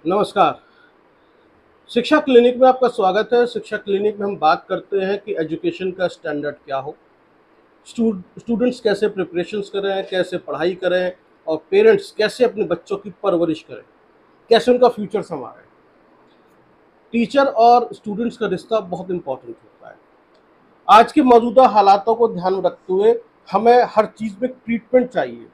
नमस्कार। शिक्षा क्लिनिक में आपका स्वागत है। शिक्षा क्लिनिक में हम बात करते हैं कि एजुकेशन का स्टैंडर्ड क्या हो, स्टूडेंट्स कैसे प्रिपरेशंस करें, कैसे पढ़ाई करें और पेरेंट्स कैसे अपने बच्चों की परवरिश करें, कैसे उनका फ्यूचर संवारें। टीचर और स्टूडेंट्स का रिश्ता बहुत इंपॉर्टेंट होता है। आज के मौजूदा हालातों को ध्यान में रखते हुए हमें हर चीज़ में ट्रीटमेंट चाहिए।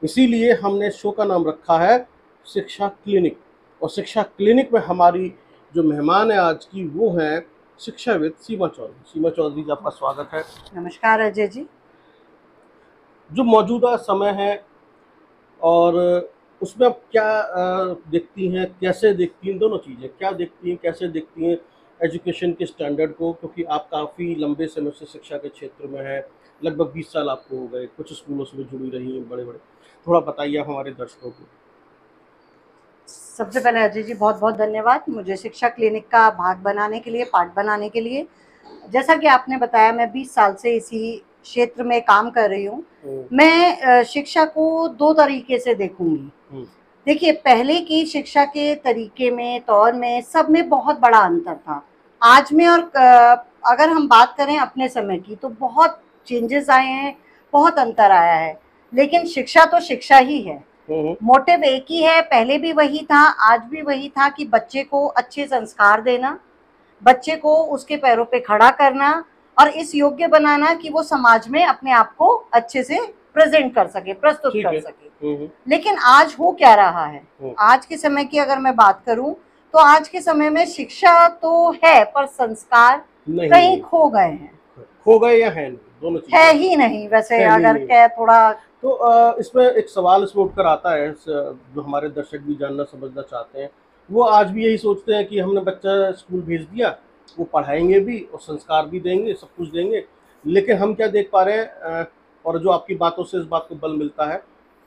इसीलिए हमने शो का नाम रखा है शिक्षा क्लिनिक। और शिक्षा क्लिनिक में हमारी जो मेहमान है आज की, वो हैं शिक्षाविद सीमा चौधरी। सीमा चौधरी जी, आपका स्वागत है। नमस्कार अजय जी। जो मौजूदा समय है और उसमें आप क्या देखती हैं, कैसे देखती हैं, दोनों चीज़ें, क्या देखती हैं, कैसे देखती हैं एजुकेशन के स्टैंडर्ड को, क्योंकि आप काफ़ी लंबे समय से शिक्षा के क्षेत्र में हैं, लगभग 20 साल आपको हो गए, कुछ स्कूलों से भी जुड़ी रही हैं बड़े बड़े। थोड़ा बताइए आप हमारे दर्शकों को। सबसे पहले अजय जी बहुत बहुत धन्यवाद मुझे शिक्षा क्लिनिक का भाग बनाने के लिए, पार्ट बनाने के लिए। जैसा कि आपने बताया, मैं 20 साल से इसी क्षेत्र में काम कर रही हूँ। मैं शिक्षा को दो तरीके से देखूंगी। देखिए, पहले की शिक्षा के तरीके में, तौर में, सब में बहुत बड़ा अंतर था। आज में और अगर हम बात करें अपने समय की, तो बहुत चेंजेस आए हैं, बहुत अंतर आया है। लेकिन शिक्षा तो शिक्षा ही है, मोटिव एक ही है। पहले भी वही था, आज भी वही था कि बच्चे को अच्छे संस्कार देना, बच्चे को उसके पैरों पे खड़ा करना और इस योग्य बनाना कि वो समाज में अपने आप को अच्छे से प्रेजेंट कर सके, प्रस्तुत कर सके। लेकिन आज हो क्या रहा है, आज के समय की अगर मैं बात करूं तो आज के समय में शिक्षा तो है पर संस्कार कहीं खो गए हैं। खो गए या है नहीं, दोनों चीजें है ही नहीं। वैसे अगर क्या थोड़ा तो इसमें एक सवाल इसमें उठकर आता है, जो हमारे दर्शक भी जानना समझना चाहते हैं। वो आज भी यही सोचते हैं कि हमने बच्चा स्कूल भेज दिया, वो पढ़ाएंगे भी और संस्कार भी देंगे, सब कुछ देंगे। लेकिन हम क्या देख पा रहे हैं, और जो आपकी बातों से इस बात को बल मिलता है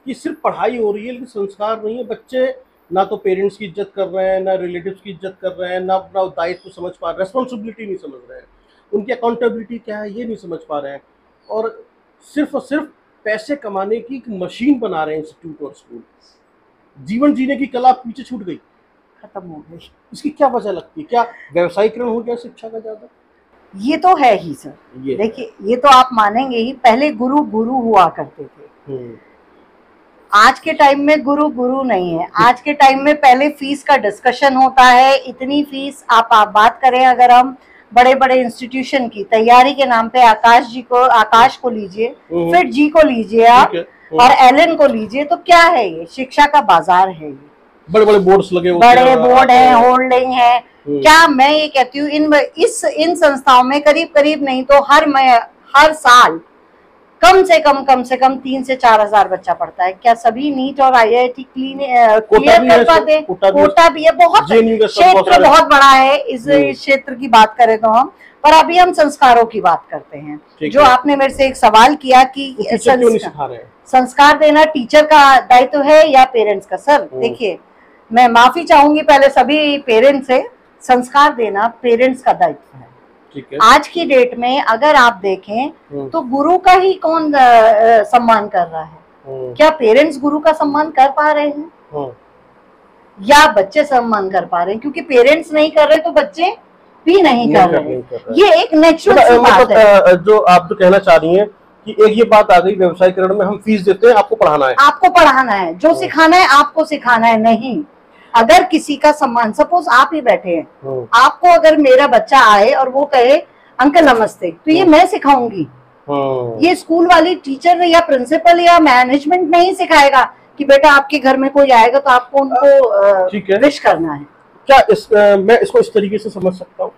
कि सिर्फ पढ़ाई हो रही है लेकिन संस्कार नहीं है। बच्चे ना तो पेरेंट्स की इज्जत कर रहे हैं, ना रिलेटिव्स की इज्जत कर रहे हैं, ना अपना दायित्व समझ पा रहे हैं, रेस्पॉन्सिबिलिटी नहीं समझ रहे हैं, उनकी अकाउंटेबिलिटी क्या है ये नहीं समझ पा रहे हैं, और सिर्फ पैसे कमाने की एक मशीन बना रहे हैं इंस्टीट्यूट और स्कूल। जीवन जीने की कला पीछे छूट गई, खत्म हो गई। इसकी क्या वजह लगती है? क्या व्यवसायीकरण हो गया शिक्षा का ज्यादा? ये तो है ही सर। देखिए, ये तो आप मानेंगे ही, पहले गुरु गुरु हुआ करते थे। आज के टाइम में गुरु गुरु नहीं है। आज के टाइम में पहले फीस का डिस्कशन होता है, इतनी फीस। आप बात करें अगर हम बड़े बड़े इंस्टीट्यूशन की तैयारी के नाम पे आकाश को लीजिए, फिर जी को लीजिए आप, और एलन को लीजिए, तो क्या है ये? शिक्षा का बाजार है ये। बड़े बड़े बोर्ड्स लगे होते हैं, बड़े बोर्ड है, होल्डिंग है। क्या मैं ये कहती हूँ, इन संस्थाओं में करीब नहीं तो हर साल कम से कम 3 से 4 हजार बच्चा पढ़ता है। क्या सभी नीट और IIT क्लियर कर पाते? कोटा भी है, बहुत क्षेत्र बहुत बड़ा है। इस क्षेत्र की बात करें तो हम, पर अभी हम संस्कारों की बात करते हैं। जो आपने मेरे से एक सवाल किया कि संस्कार देना टीचर का दायित्व है या पेरेंट्स का। सर देखिए, मैं माफी चाहूंगी पहले सभी पेरेंट्स से, संस्कार देना पेरेंट्स का दायित्व है। आज की डेट में अगर आप देखें तो गुरु का ही कौन सम्मान कर रहा है? क्या पेरेंट्स गुरु का सम्मान कर पा रहे हैं या बच्चे सम्मान कर पा रहे हैं? क्योंकि पेरेंट्स नहीं कर रहे तो बच्चे भी नहीं कर रहे। ये एक नेचुरल बात है। जो आप तो कहना चाह रही हैं कि एक ये बात आ गई, व्यवसायीकरण में हम फीस देते हैं, आपको पढ़ाना है, आपको पढ़ाना है, जो सिखाना है आपको सिखाना है। नहीं, अगर किसी का सम्मान, सपोज आप ही बैठे हैं, आपको अगर मेरा बच्चा आए और वो कहे अंकल नमस्ते, तो ये मैं सिखाऊंगी। ये स्कूल वाली टीचर या प्रिंसिपल या मैनेजमेंट नहीं सिखाएगा कि बेटा आपके घर में कोई आएगा तो आपको उनको विश करना है। क्या मैं इसको इस तरीके से समझ सकता हूँ,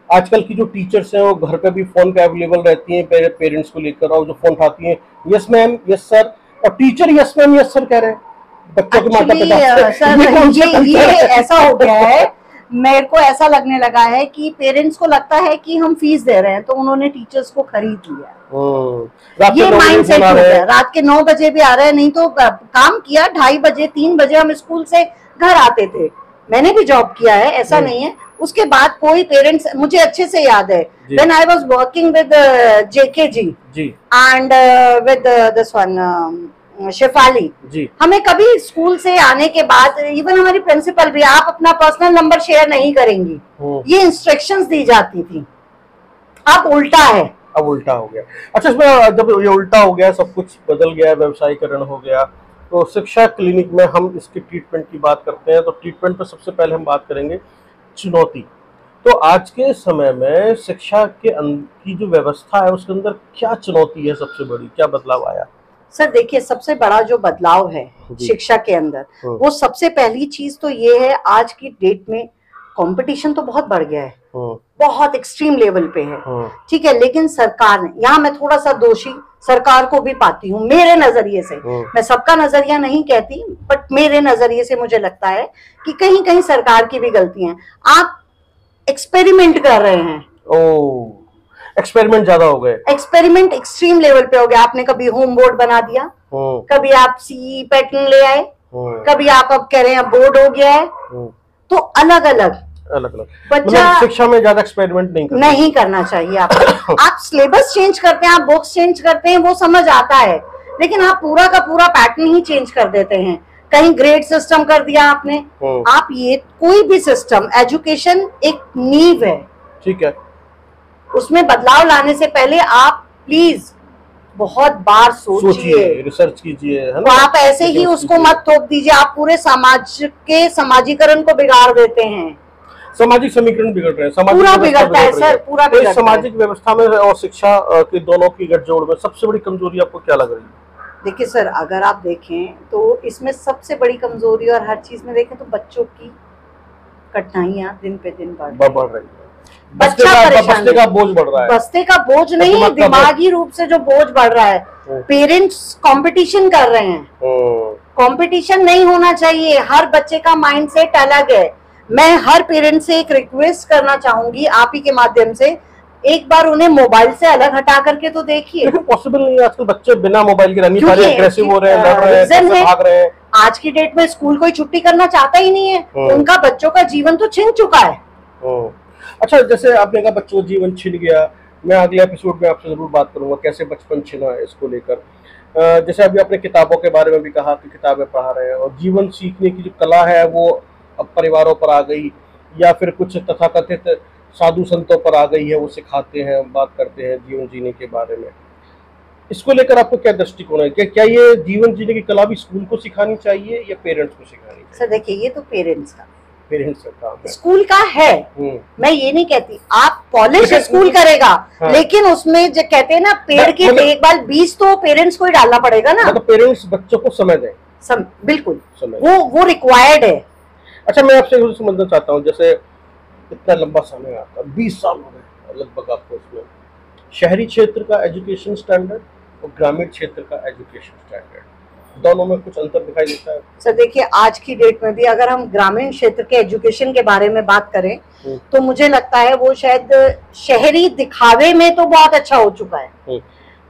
आजकल की जो टीचर्स हैं वो घर पे भी फोन पे अवेलेबल रहती हैं पेरेंट्स को लेकर, और जो फोन उठाती हैं यस मैम यस सर, और teacher yes ma'am yes sir कह रहे हैं बच्चों के माता पिता। सर ये ऐसा हो गया है, मेरे को ऐसा लगने लगा है कि पेरेंट्स को लगता है कि हम फीस दे रहे हैं तो उन्होंने टीचर्स को खरीद लिया। ये माइंडसेट हो गया। रात के 9 बजे भी आ रहे हैं, नहीं तो काम किया 2:30 बजे 3 बजे हम स्कूल से घर आते थे। मैंने भी जॉब किया है, ऐसा नहीं है। उसके बाद कोई पेरेंट्स, मुझे अच्छे से याद है, when I was working with JK ji and with this one Shefali ji. हमें कभी स्कूल से आने के बाद, इवन हमारी प्रिंसिपल भी, आप अपना पर्सनल नंबर शेयर नहीं करेंगी, ये इंस्ट्रक्शंस दी जाती थी। अब उल्टा है, अब उल्टा हो गया। अच्छा, इसमें जब ये उल्टा हो गया, सब कुछ बदल गया, व्यवसायीकरण हो गया, तो शिक्षा क्लिनिक में हम इसकी ट्रीटमेंट की बात करते हैं, तो ट्रीटमेंट पर सबसे पहले हम बात करेंगे चुनौती। तो आज के समय में शिक्षा के की जो व्यवस्था है उसके अंदर क्या चुनौती है, सबसे बड़ी क्या बदलाव आया? सर देखिए, सबसे बड़ा जो बदलाव है शिक्षा के अंदर, वो सबसे पहली चीज तो ये है, आज की डेट में कंपटीशन तो बहुत बढ़ गया है, बहुत एक्सट्रीम लेवल पे है, ठीक है। लेकिन सरकार ने, यहाँ मैं थोड़ा सा दोषी सरकार को भी पाती हूँ मेरे नजरिए से, मैं सबका नजरिया नहीं कहती, बट मेरे नजरिए से मुझे लगता है कि कहीं कहीं सरकार की भी गलतियां हैं। आप एक्सपेरिमेंट कर रहे हैं, एक्सपेरिमेंट ज्यादा हो गए, एक्सपेरिमेंट एक्सट्रीम लेवल पे हो गया। आपने कभी होम बोर्ड बना दिया, कभी आप सीई पैटर्न ले आए, कभी आप अब कह रहे हैं बोर्ड हो गया है, तो अलग अलग बच्चा, मतलब शिक्षा में ज्यादा एक्सपेरिमेंट नहीं करना चाहिए। आप सिलेबस चेंज करते हैं, आप बुक्स चेंज करते हैं, वो समझ आता है, लेकिन आप पूरा का पूरा पैटर्न ही चेंज कर देते हैं। कहीं ग्रेड सिस्टम कर दिया आपने, आप ये कोई भी सिस्टम, एजुकेशन एक नींव है, ठीक है, उसमें बदलाव लाने से पहले आप प्लीज बहुत बार सोचिए, रिसर्च कीजिए, है ना? तो आप ऐसे ही उसको मत थोप दीजिए, आप पूरे समाज के समाजीकरण को बिगाड़ देते हैं। सामाजिक समीकरण बिगड़ रहे हैं, पूरा बिगड़ता है सर, पूरा बिगड़ता है। सामाजिक व्यवस्था में और शिक्षा के दोनों की गठजोड़ में सबसे बड़ी कमजोरी आपको क्या लग रही है? देखिए सर, अगर आप देखें तो इसमें सबसे बड़ी कमजोरी, और हर चीज में देखें तो बच्चों की कठिनाइयां दिन पे दिन बढ़ रही है। बच्चा परेशान, बस्ते का बोझ बढ़ रहा है, बस्ते का बोझ नहीं, दिमागी रूप से जो बोझ बढ़ रहा है। पेरेंट्स कंपटीशन कर रहे हैं, कंपटीशन नहीं होना चाहिए, हर बच्चे का माइंडसेट अलग है। मैं हर पेरेंट से एक रिक्वेस्ट करना चाहूंगी आप ही के माध्यम से, एक बार उन्हें मोबाइल से अलग हटा करके तो देखिए। पॉसिबल नहीं है, आजकल बच्चे बिना मोबाइल के नहीं पा रहे, एग्रेसिव हो रहे हैं, लड़ रहे हैं, भाग रहे हैं। आज की डेट में स्कूल कोई छुट्टी करना चाहता ही नहीं है, उनका बच्चों का जीवन तो छिन चुका है। अच्छा, जैसे आपने कहा बच्चों का जीवन छिन गया, मैं अगले एपिसोड में आपसे जरूर बात करूंगा कैसे बचपन छिना है इसको लेकर। जैसे अभी आपने किताबों के बारे में भी कहा कि किताबें पढ़ा रहे हैं, और जीवन सीखने की जो कला है वो अब परिवारों पर आ गई, या फिर कुछ तथाकथित साधु संतों पर आ गई है, वो सिखाते हैं, बात करते हैं जीवन जीने के बारे में। इसको लेकर आपको क्या दृष्टिकोण है? क्या ये जीवन जीने की कला भी स्कूल को सिखानी चाहिए या पेरेंट्स को सिखानी चाहिए? सर देखिए, ये तो पेरेंट्स का काम है, स्कूल का है। मैं ये नहीं कहती आप पॉलिश स्कूल करेगा, हाँ। लेकिन उसमें जो कहते हैं ना, पेड़ की देखभाल, बीज तो पेरेंट्स को ही डालना पड़ेगा ना। मतलब पेरेंट्स बच्चों को समय दें, बिल्कुल वो रिक्वायर्ड है। अच्छा, मैं आपसे समझना चाहता हूँ, जैसे इतना लंबा समय आता है, 20 साल हो गए लगभग आपको इसमें, शहरी क्षेत्र का एजुकेशन स्टैंडर्ड और ग्रामीण क्षेत्र का एजुकेशन स्टैंडर्ड, दोनों में कुछ अंतर दिखाई देता है? सर देखिए, आज की डेट में भी अगर हम ग्रामीण क्षेत्र के एजुकेशन के बारे में बात करें तो मुझे लगता है वो शायद शहरी दिखावे में तो बहुत अच्छा हो चुका है।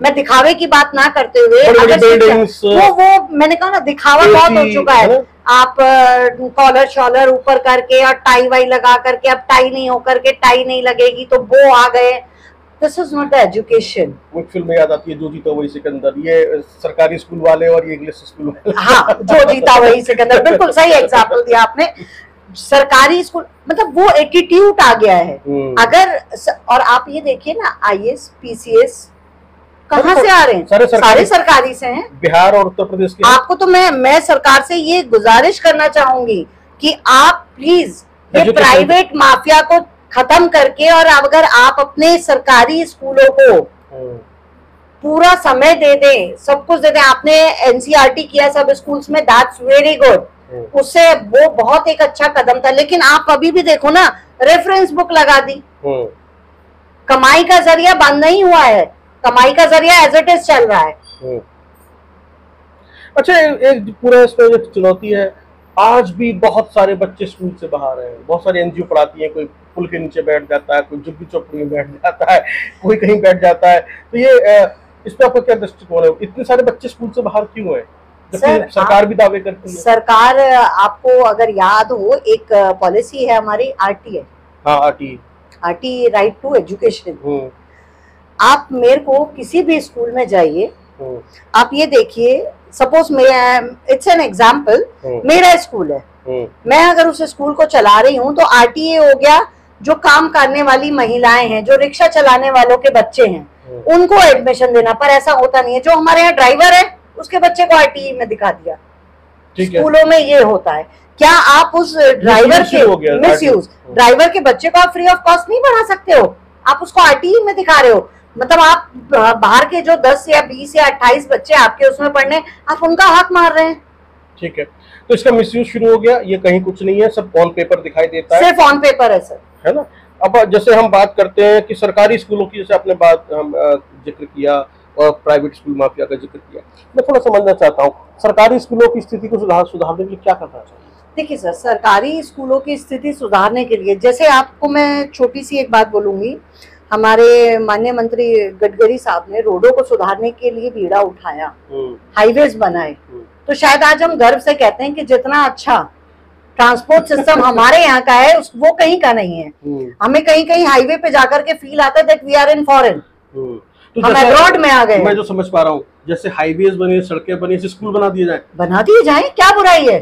मैं दिखावे की बात ना करते हुए, वो मैंने कहा ना, दिखावा बहुत हो चुका है। आप कॉलर शॉलर ऊपर करके और टाई वाई लगा करके, अब टाई नहीं होकर के टाई नहीं लगेगी तो वो आ गए। This is not the education. मुझे फिल्म याद आती है, जो जीता वही सिकंदर, ये सरकारी स्कूल वाले और ये इंग्लिश स्कूल वाले। हाँ, जो जीता वही सिकंदर, बिल्कुल सही एग्जाम्पल दिया आपने। सरकारी स्कूल मतलब वो एटीट्यूड आ गया है। अगर और आप ये देखिए ना, IAS PCS कहाँ से आ रहे हैं? सारे सरकारी से हैं, बिहार और उत्तर प्रदेश के। आपको तो मैं सरकार से ये गुजारिश करना चाहूंगी कि आप प्लीज ये प्राइवेट माफिया को खत्म करके, और अगर आप अपने सरकारी स्कूलों को पूरा समय दे दें, सब कुछ दे दें। आपने NCERT किया सब स्कूल्स में, दैट्स वेरी गुड, उससे वो बहुत एक अच्छा कदम था। लेकिन आप अभी भी देखो ना, रेफरेंस बुक लगा दी, कमाई का जरिया बंद नहीं हुआ है, कमाई का जरिया एज इट इज चल रहा है। अच्छा, एक पूरा इसमें जो चुनौती है, आज भी बहुत सारे बच्चे स्कूल से बाहर हैं, बहुत सारे NGO पढ़ाती हैं, कोई पुल के नीचे बैठ जाता है, कोई झुग्गी चौपड़ी में बैठ जाता है, कोई कहीं बैठ जाता है। तो ये इस पे आपका क्या दृष्टिकोण है? इतने सारे बच्चे स्कूल से बाहर क्यों हैं, जबकि सरकार भी दावे करती है? सरकार, आपको अगर याद हो, एक पॉलिसी है हमारी RTA, हाँ RT, राइट टू एजुकेशन। आप मेरे को किसी भी स्कूल में जाइए, आप ये देखिए, सपोज इट्स एन एग्जाम्पल, मेरा स्कूल है, मैं अगर उस स्कूल को चला रही हूँ तो आरटीए हो गया, जो काम करने वाली महिलाएं हैं, जो रिक्शा चलाने वालों के बच्चे हैं, उनको एडमिशन देना। पर ऐसा होता नहीं है, जो हमारे यहाँ ड्राइवर है उसके बच्चे को आरटीई में दिखा दिया। स्कूलों में ये होता है। क्या आप उस ड्राइवर के मिसयूज ड्राइवर के बच्चे को आप फ्री ऑफ कॉस्ट नहीं पढ़ा सकते हो? आप उसको आरटीई में दिखा रहे हो, मतलब आप बाहर के जो 10 या 20 या 28 बच्चे आपके उसमें पढ़ने, आप उनका हक मार रहे हैं। ठीक है, तो इसका मिसयूज शुरू हो गया। ये कहीं कुछ नहीं है, सब ऑन पेपर दिखाई देता है, सिर्फ ऑन पेपर है सर, है ना। अब जैसे हम बात करते हैं कि सरकारी स्कूलों की, जैसे आपने जिक्र किया और प्राइवेट स्कूल माफिया का जिक्र किया, मैं थोड़ा समझना चाहता हूँ सरकारी स्कूलों की स्थिति को सुधारने के लिए क्या करना चाहिए? देखिए सर, सरकारी स्कूलों की स्थिति सुधारने के लिए, जैसे आपको मैं छोटी सी एक बात बोलूंगी, हमारे माननीय मंत्री गडकरी साहब ने रोडों को सुधारने के लिए बीड़ा उठाया, हाईवेज बनाए, तो शायद आज हम गर्व से कहते हैं कि जितना अच्छा ट्रांसपोर्ट सिस्टम हमारे यहाँ का है वो कहीं का नहीं है। हमें कहीं कहीं हाईवे पे जाकर के फील आता है that we are in foreign, हम अब्रॉड में आ गए। मैं जो समझ पा रहा हूँ, जैसे हाईवेज बने, सड़कें बनी, स्कूल बना दिए जाए, क्या बुराई है?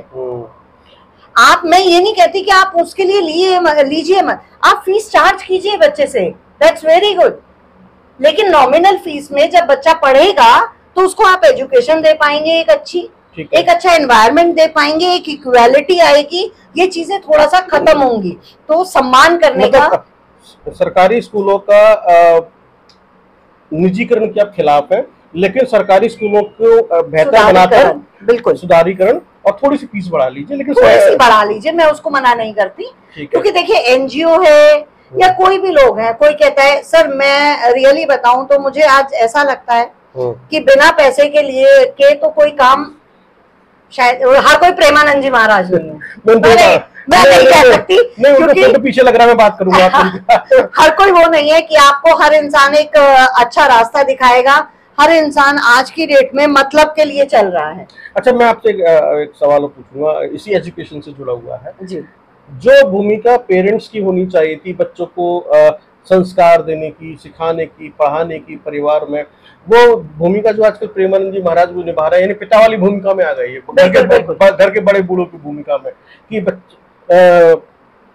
आप, मैं ये नहीं कहती कि आप उसके लिए लीजिए मत, आप फीस चार्ज कीजिए बच्चे से, दैट्स वेरी गुड। लेकिन नॉमिनल फीस में जब बच्चा पढ़ेगा तो उसको आप एजुकेशन दे पाएंगे, एक अच्छा एनवायरनमेंट दे पाएंगे, एक इक्वालिटी आएगी, ये चीजें थोड़ा सा खत्म होंगी, तो सम्मान करने का। सरकारी स्कूलों का निजीकरण के आप खिलाफ है, लेकिन सरकारी स्कूलों को बेहतर बनाकर, बिल्कुल सुधारीकरण, और थोड़ी सी फीस बढ़ा लीजिए, लेकिन थोड़ी सी बढ़ा लीजिए, मैं उसको मना नहीं करती, क्योंकि देखिए एनजीओ है या कोई भी लोग हैं, कोई कहता है, सर मैं रियली बताऊं तो मुझे आज ऐसा लगता है कि बिना पैसे के लिए के तो कोई काम शायद हर कोई प्रेमानंद जी महाराज नहीं है, मैं नहीं कह सकती, क्योंकि तो पीछे लग रहा है, मैं बात करूंगा। हर कोई वो नहीं है कि आपको हर इंसान एक अच्छा रास्ता दिखाएगा, हर इंसान आज की डेट में मतलब के लिए चल रहा है। अच्छा, मैं आपसे एक सवाल पूछूंगा, इसी एजुकेशन से जुड़ा हुआ है जी। जो भूमिका पेरेंट्स की होनी चाहिए थी बच्चों को संस्कार देने की, सिखाने की, पढ़ाने की परिवार में, वो भूमिका जो आजकल प्रेमानंद जी महाराज वो निभा रहे हैं, यानी पिता वाली भूमिका में आ गई है, घर के बड़े बूढ़ों की भूमिका में, कि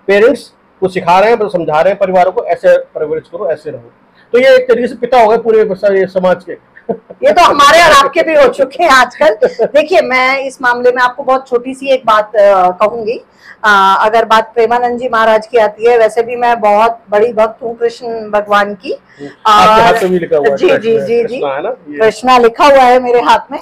पेरेंट्स को सिखा रहे हैं, समझा रहे हैं परिवारों को, ऐसे परवरिश करो, ऐसे रहो। तो ये एक तरीके से पिता हो गए पूरे समाज के। ये तो हमारे और आपके भी हो चुके हैं आजकल। देखिए, मैं इस मामले में आपको बहुत छोटी सी एक बात कहूंगी। अगर बात प्रेमानंद जी महाराज की आती है, वैसे भी मैं बहुत बड़ी भक्त हूँ कृष्ण भगवान की, और जी जी जी जी, कृष्णा लिखा हुआ है मेरे हाथ में,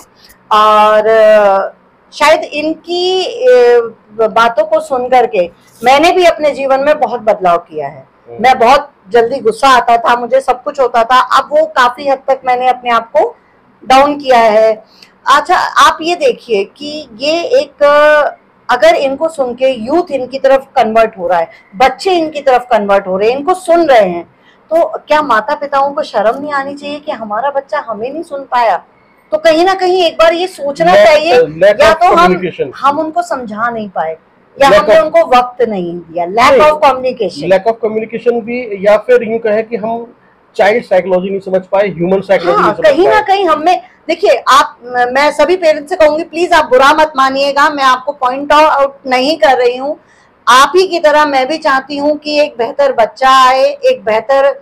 और शायद इनकी बातों को सुन करके मैंने भी अपने जीवन में बहुत बदलाव किया है। मैं बहुत जल्दी गुस्सा आता था, मुझे सब कुछ होता था, अब वो काफी हद तक मैंने अपने आप को डाउन किया है। अच्छा, आप ये देखिए कि ये एक, अगर इनको सुन के यूथ इनकी तरफ कन्वर्ट हो रहा है, बच्चे इनकी तरफ कन्वर्ट हो रहे हैं, इनको सुन रहे हैं, तो क्या माता पिताओं को शर्म नहीं आनी चाहिए कि हमारा बच्चा हमें नहीं सुन पाया? तो कहीं ना कहीं एक बार ये सोचना चाहिए, या तो हम उनको समझा नहीं पाए, या हमने उनको वक्त नहीं दिया, लैक ऑफ कम्युनिकेशन भी, या फिर यूं कहे कि हम चाइल्ड साइकोलॉजी नहीं समझ पाए, ह्यूमन साइकोलॉजी नहीं समझ कहीं ना कहीं हमें। देखिए, आप, मैं सभी पेरेंट्स से कहूंगी, प्लीज आप बुरा मत मानिएगा, मैं आपको पॉइंट आउट नहीं कर रही हूँ, आप ही की तरह मैं भी चाहती हूँ कि एक बेहतर बच्चा आए, एक बेहतर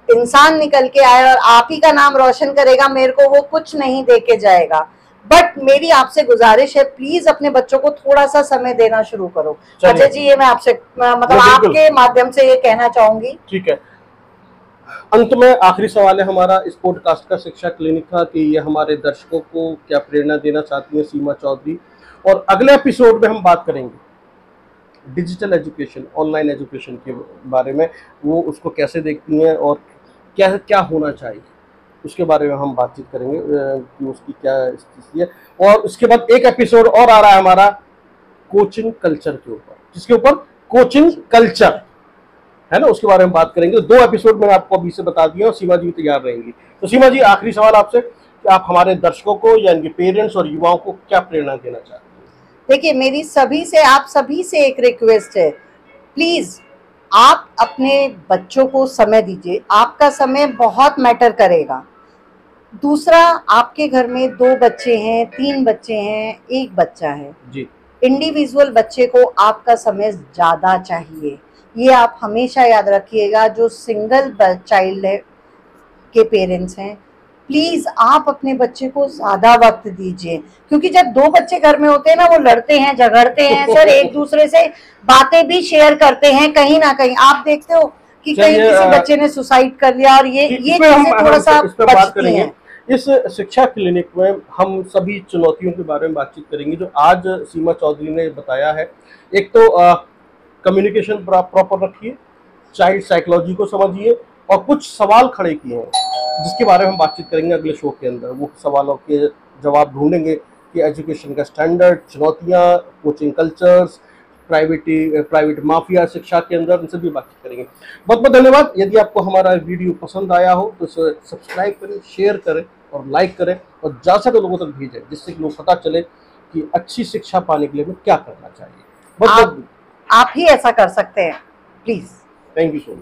इंसान निकल के आए, और आप ही का नाम रोशन करेगा, मेरे को वो कुछ नहीं दे के जाएगा। बट मेरी आपसे गुजारिश है, प्लीज अपने बच्चों को थोड़ा सा समय देना शुरू करो। अजय जी, ये मैं आपसे मतलब आपके माध्यम से ये कहना चाहूंगी। ठीक है, अंत में आखिरी सवाल है हमारा इस पॉडकास्ट का शिक्षा क्लिनिक का, कि ये हमारे दर्शकों को क्या प्रेरणा देना चाहती है सीमा चौधरी, और अगले एपिसोड में हम बात करेंगे डिजिटल एजुकेशन, ऑनलाइन एजुकेशन के बारे में, वो उसको कैसे देखती हैं और क्या क्या होना चाहिए, उसके बारे में हम बातचीत करेंगे कि उसकी क्या स्थिति है। और उसके बाद एक एपिसोड और आ रहा है हमारा कोचिंग कल्चर के ऊपर, जिसके ऊपर कोचिंग कल्चर है ना, उसके बारे में बात करेंगे। 2 एपिसोड मैंने आपको अभी से बता दिया, और सीमा जी तैयार रहेंगी। तो सीमा जी, आखिरी सवाल आपसे कि आप हमारे दर्शकों को या इनके पेरेंट्स और युवाओं को क्या प्रेरणा देना चाहते हैं? देखिए, मेरी आप सभी से एक रिक्वेस्ट है, प्लीज आप अपने बच्चों को समय दीजिए, आपका समय बहुत मैटर करेगा। दूसरा, आपके घर में 2 बच्चे हैं, 3 बच्चे हैं, 1 बच्चा है, जी। इंडिविजुअल बच्चे को आपका समय ज़्यादा चाहिए। ये आप हमेशा याद रखिएगा। जो सिंगल चाइल्ड है के पेरेंट्स हैं, प्लीज़ आप अपने बच्चे को ज़्यादा वक्त दीजिए, क्योंकि जब 2 बच्चे घर में होते हैं ना, वो लड़ते हैं, झगड़ते हैं सर, एक दूसरे से बातें भी शेयर करते हैं। कहीं ना कहीं आप देखते हो कि कहीं चलिए, किसी बच्चे ने सुसाइड कर लिया, और ये चीजें थोड़ा सा इस पे बात बचती करेंगे। हैं। इस शिक्षा क्लिनिक में हम सभी चुनौतियों के बारे में बातचीत करेंगे जो आज सीमा चौधरी ने बताया है। एक तो कम्युनिकेशन प्रॉपर रखिए, चाइल्ड साइकोलॉजी को समझिए, और कुछ सवाल खड़े किए हैं जिसके बारे में हम बातचीत करेंगे अगले शो के अंदर। वो सवालों के जवाब ढूंढेंगे कि एजुकेशन का स्टैंडर्ड, चुनौतियाँ, कोचिंग कल्चर्स, प्राइवेट माफिया शिक्षा के अंदर, उनसे भी बातचीत करेंगे। बहुत बहुत धन्यवाद। यदि आपको हमारा वीडियो पसंद आया हो तो इसे सब्सक्राइब करें, शेयर करें और लाइक करें, और ज़्यादा से लोगों तक भेजें, जिससे कि लोग पता चले कि अच्छी शिक्षा पाने के लिए हमें क्या करना चाहिए। बहुत बहुत आप ही ऐसा कर सकते हैं, please. Thank you so much.